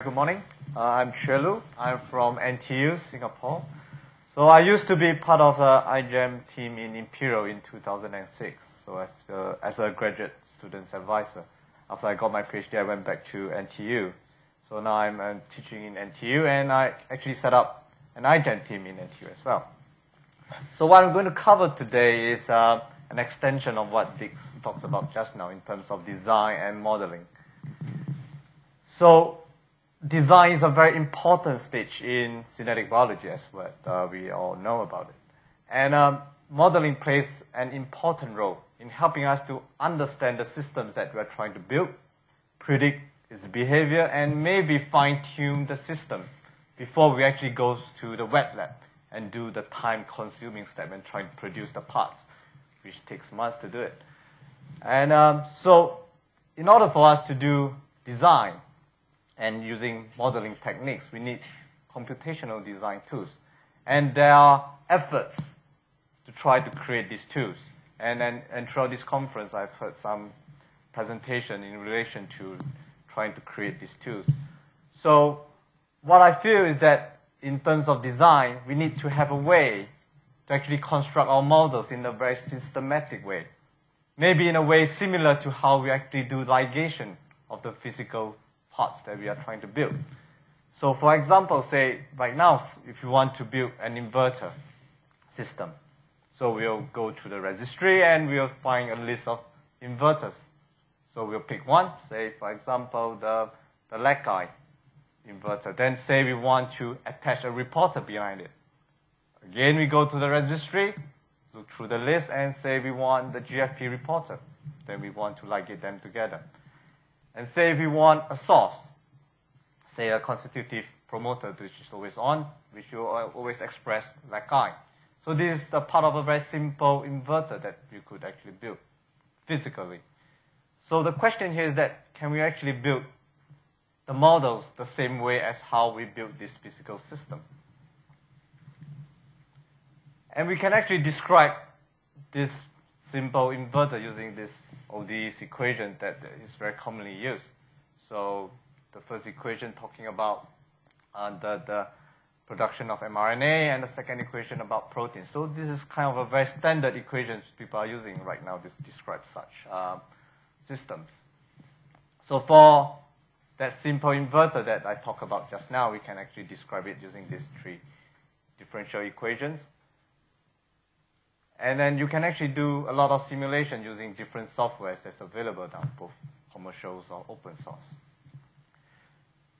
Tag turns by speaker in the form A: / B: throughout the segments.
A: Good morning. I'm Chelu. I'm from NTU, Singapore. So I used to be part of the iGEM team in Imperial in 2006. So as a graduate students advisor, after I got my PhD, I went back to NTU. So now I'm teaching in NTU, and I actually set up an iGEM team in NTU as well. So what I'm going to cover today is an extension of what Dix talks about just now in terms of design and modeling. So design is a very important stage in synthetic biology, as what we all know about it. And modeling plays an important role in helping us to understand the systems that we are trying to build, predict its behavior, and maybe fine-tune the system before we actually go to the wet lab and do the time-consuming step and try to produce the parts, which takes months to do it. And so in order for us to do design, and using modeling techniques, we need computational design tools. And there are efforts to try to create these tools. And throughout this conference, I've heard some presentation in relation to trying to create these tools. So what I feel is that in terms of design, we need to have a way to actually construct our models in a very systematic way. Maybe in a way similar to how we actually do ligation of the physical parts that we are trying to build. So for example, say right now, if you want to build an inverter system, so we'll go to the registry and we'll find a list of inverters. So we'll pick one, say for example, the Leckeye inverter. Then say we want to attach a reporter behind it. Again, we go to the registry, look through the list and say we want the GFP reporter. Then we want to ligate them together. And say if we want a source, say a constitutive promoter which is always on, which you always express Leckeye. So this is the part of a very simple inverter that you could actually build physically. So the question here is that can we actually build the models the same way as how we build this physical system? And we can actually describe this simple inverter using this ODE's equation that is very commonly used. So the first equation talking about the production of mRNA, and the second equation about proteins. So this is kind of a very standard equation people are using right now to describe such systems. So for that simple inverter that I talked about just now, we can actually describe it using these three differential equations. And then you can actually do a lot of simulation using different softwares that's available now, both commercials or open source.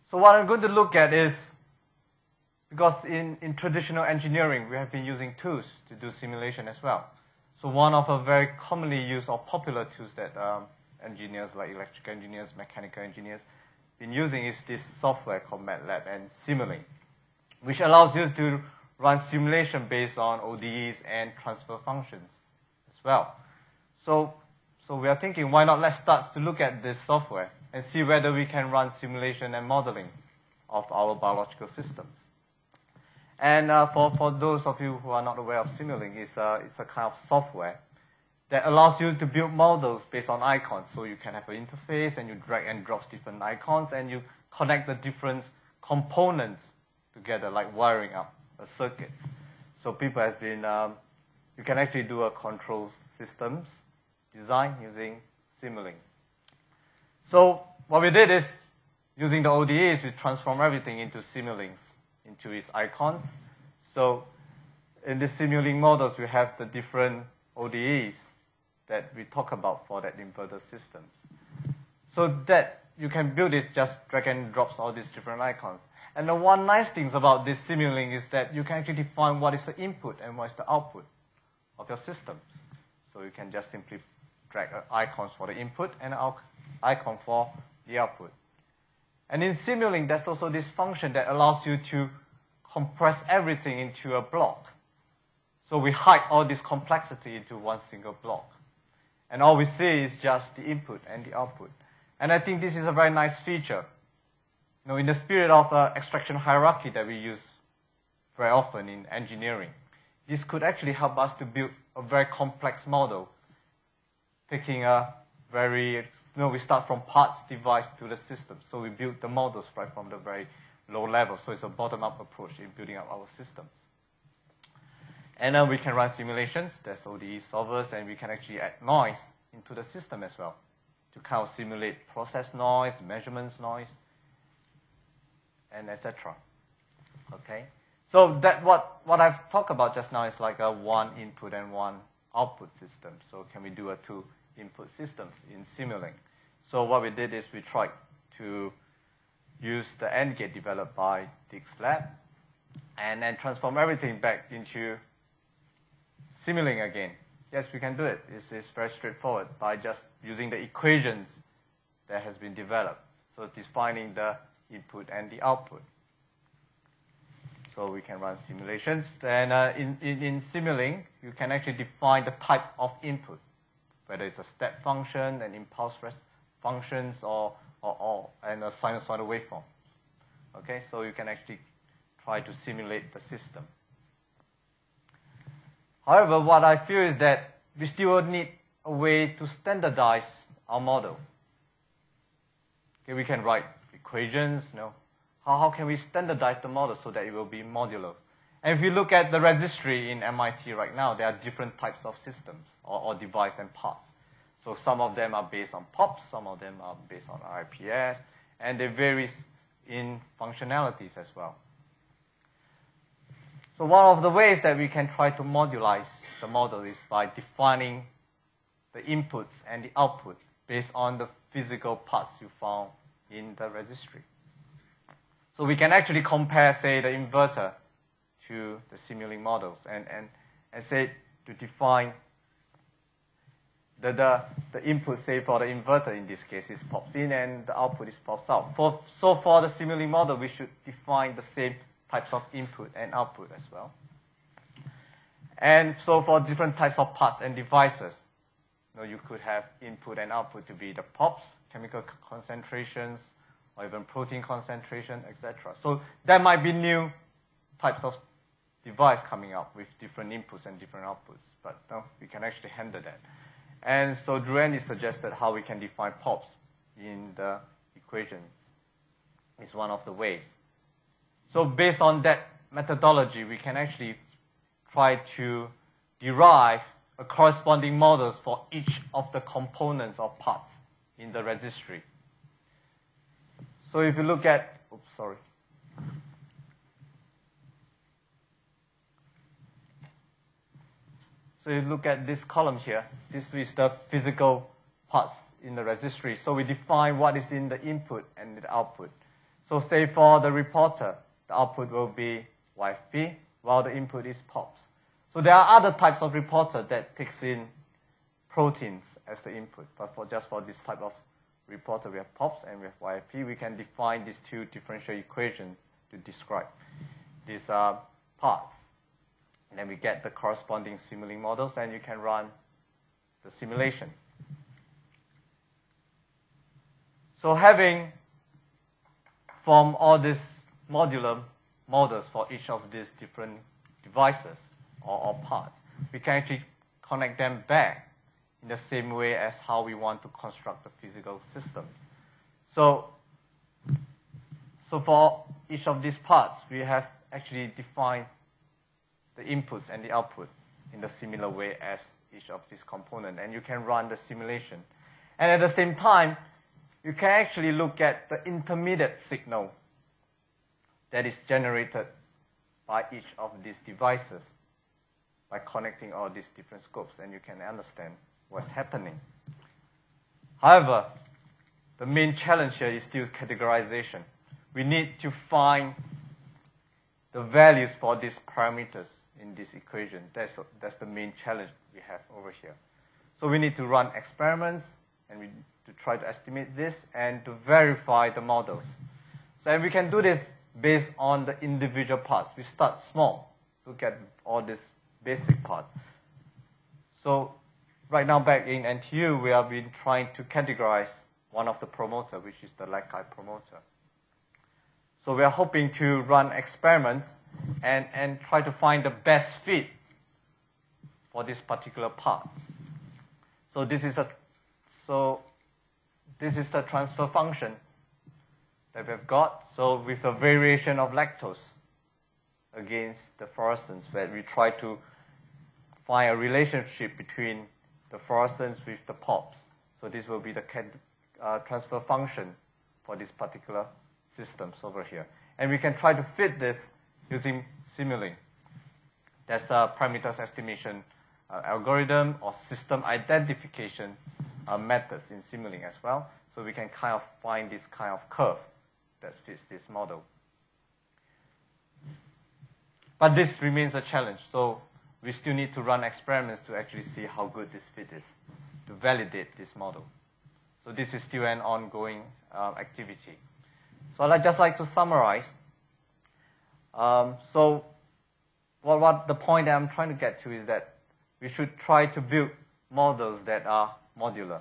A: So what I'm going to look at is, because in traditional engineering, we have been using tools to do simulation as well. So one of the very commonly used or popular tools that engineers like electrical engineers, mechanical engineers, been using is this software called MATLAB and Simulink, which allows you to run simulation based on ODEs and transfer functions as well. So we are thinking, why not let's start to look at this software and see whether we can run simulation and modeling of our biological systems. And for those of you who are not aware of Simulink, it's a kind of software that allows you to build models based on icons. So you can have an interface and you drag and drop different icons and you connect the different components together, like wiring up a circuit. So people has been, you can actually do a control systems design using Simulink. So what we did is, using the ODEs, we transform everything into Simulinks, into its icons. So in the Simulink models, we have the different ODEs that we talk about for that inverter systems. So that you can build this, just drag and drops all these different icons. And the one nice thing about this Simulink is that you can actually define what is the input and what is the output of your systems. So you can just simply drag icons for the input and an icon for the output. And in Simulink, there's also this function that allows you to compress everything into a block. So we hide all this complexity into one single block. And all we see is just the input and the output. And I think this is a very nice feature. You know, in the spirit of extraction hierarchy that we use very often in engineering, this could actually help us to build a very complex model, taking a we start from parts, device to the system. So we build the models right from the very low level. So it's a bottom-up approach in building up our systems. And then we can run simulations. There's ODE solvers, and we can actually add noise into the system as well to kind of simulate process noise, measurements noise, and etc. Okay? So that what I've talked about just now is like a one input and one output system. So can we do a two input system in Simulink? So what we did is we tried to use the AND gate developed by Dick's lab and then transform everything back into Simulink again. Yes, we can do it. It's very straightforward by just using the equations that has been developed. So defining the input and the output. So we can run simulations. And in Simulink, you can actually define the type of input, whether it's a step function, an impulse functions, and a sinusoidal waveform. Okay, so you can actually try to simulate the system. However, what I feel is that we still need a way to standardize our model. Okay, we can write equations, How can we standardize the model so that it will be modular? And if you look at the registry in MIT right now, there are different types of systems or device and parts. So some of them are based on POPs, some of them are based on RIPS, and they vary in functionalities as well. So one of the ways that we can try to modularize the model is by defining the inputs and the output based on the physical parts you found in the registry. So we can actually compare, say, the inverter to the Simulink models and say to define the input, say, for the inverter in this case is pops in and the output is pops out. So for the Simulink model, we should define the same types of input and output as well. And so for different types of parts and devices, you could have input and output to be the pops, chemical concentrations, or even protein concentration, etc. So there might be new types of device coming up with different inputs and different outputs, but no, we can actually handle that. And so Drew Endy suggested how we can define POPs in the equations is one of the ways. So based on that methodology, we can actually try to derive a corresponding models for each of the components or parts in the registry. So if you look at, So you look at this column here. This is the physical parts in the registry. So we define what is in the input and the output. So say for the reporter, the output will be YFP, while the input is POPs. So there are other types of reporter that takes in proteins as the input. But just for this type of reporter, we have POPs and we have YFP. We can define these two differential equations to describe these parts. And then we get the corresponding Simulink models, and you can run the simulation. So having formed all these modular models for each of these different devices or parts, we can actually connect them back in the same way as how we want to construct the physical systems. So for each of these parts, we have actually defined the inputs and the output in the similar way as each of these components. And you can run the simulation. And at the same time, you can actually look at the intermediate signal that is generated by each of these devices by connecting all these different scopes, and you can understand what's happening. However, the main challenge here is still categorization. We need to find the values for these parameters in this equation. That's the main challenge we have over here. So we need to run experiments and to try to estimate this and to verify the models. So we can do this based on the individual parts. We start small, look at all this basic part. So right now back in NTU, we have been trying to categorize one of the promoter, which is the Lackey promoter. So we are hoping to run experiments and try to find the best fit for this particular part. So this is a So this is the transfer function that we've got. So with a variation of lactose against the fluorescence, where we try to find a relationship between the fluorescence with the POPs. So this will be the transfer function for this particular systems over here. And we can try to fit this using Simulink. That's a parameters estimation algorithm or system identification methods in Simulink as well. So we can kind of find this kind of curve that fits this model. But this remains a challenge. So we still need to run experiments to actually see how good this fit is, to validate this model. So this is still an ongoing activity. So I'd just like to summarize. So what the point that I'm trying to get to is that we should try to build models that are modular.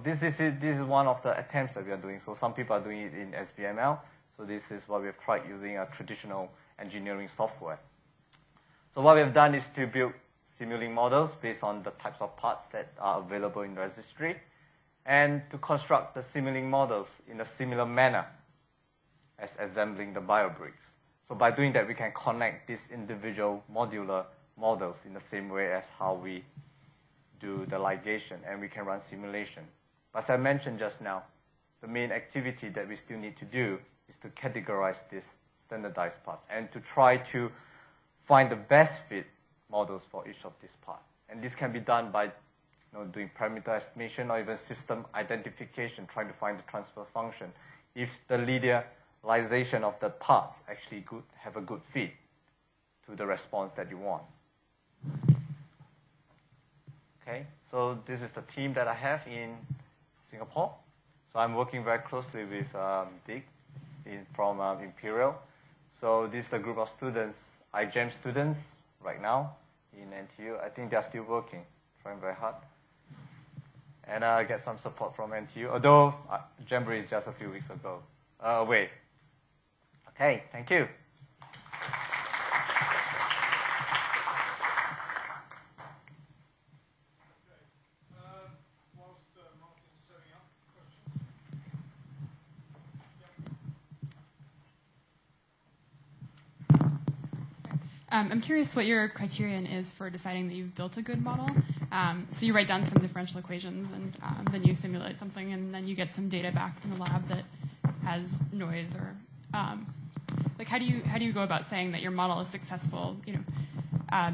A: This is one of the attempts that we are doing. So some people are doing it in SBML. So this is what we've tried using a traditional engineering software. So what we've done is to build Simulink models based on the types of parts that are available in the registry, and to construct the Simulink models in a similar manner as assembling the BioBricks. So by doing that, we can connect these individual modular models in the same way as how we do the ligation, and we can run simulation. But as I mentioned just now, the main activity that we still need to do is to categorize these standardized parts and to try to find the best fit models for each of these parts. And this can be done by doing parameter estimation or even system identification, trying to find the transfer function. If the linearization of the parts actually have a good fit to the response that you want. Okay, so this is the team that I have in Singapore. So I'm working very closely with Dick from Imperial. So this is the group of students, iGEM students right now in NTU. I think they're still working, trying very hard. And I get some support from NTU, although Jamboree is just a few weeks ago away. Okay, thank you.
B: I'm curious what your criterion is for deciding that you've built a good model. So you write down some differential equations, and then you simulate something, and then you get some data back from the lab that has noise, or like how do you go about saying that your model is successful?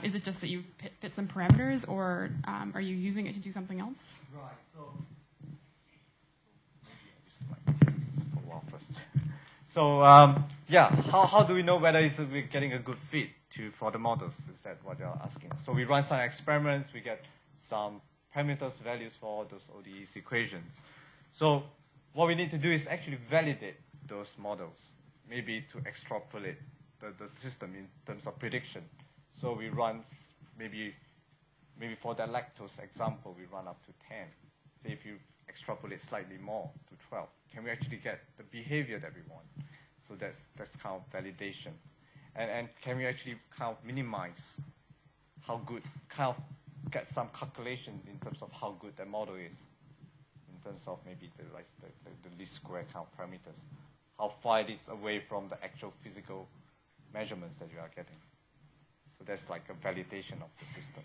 B: Is it just that you've fit some parameters, or are you using it to do something else?
A: Right. So maybe for a while first. So yeah, how do we know whether we're getting a good fit for the models? Is that what you're asking? So we run some experiments, we get some parameters values for those ODEs equations. So what we need to do is actually validate those models, maybe to extrapolate the system in terms of prediction. So we run maybe for that lactose example, we run up to 10. Say if you extrapolate slightly more to 12, can we actually get the behavior that we want? So that's kind of validations. And can we actually kind of minimize how good, kind of get some calculations in terms of how good the model is, in terms of maybe the least square kind of parameters, how far it is away from the actual physical measurements that you are getting. So that's like a validation of the system.